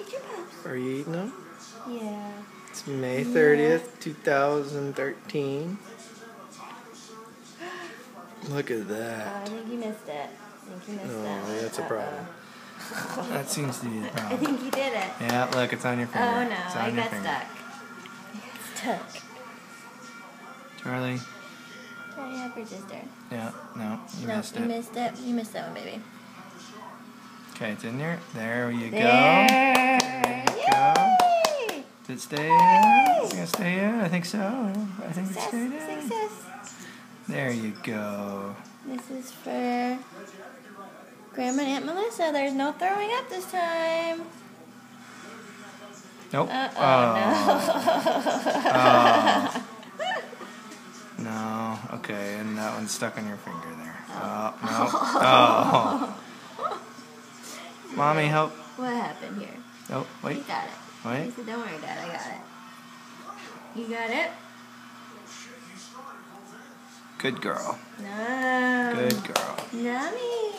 Eat your puffs. Are you eating them? Yeah. It's May 30th, 2013. Look at that. I think you missed it. Oh, that's a problem. That seems to be the I problem. think you did it. Yeah, look, it's on your finger. Oh no, It's I on your got finger. stuck. I got stuck. Charlie? Charlie, help your sister. Yeah, no, you missed it. You missed it. You missed that one, baby. Okay, it's in there. There you go. There you go. Did it stay in? Is it going to stay in? I think so. I think it stayed in. Success. There you go. This is for Grandma and Aunt Melissa. There's no throwing up this time. Nope. No. Oh. No. Okay, and that one's stuck on your finger there. Oh, no. Oh. Mommy, help. What happened here? Oh, wait. You got it. Wait. He said, don't worry, Dad, I got it. You got it? Good girl. No. Good girl. Yummy.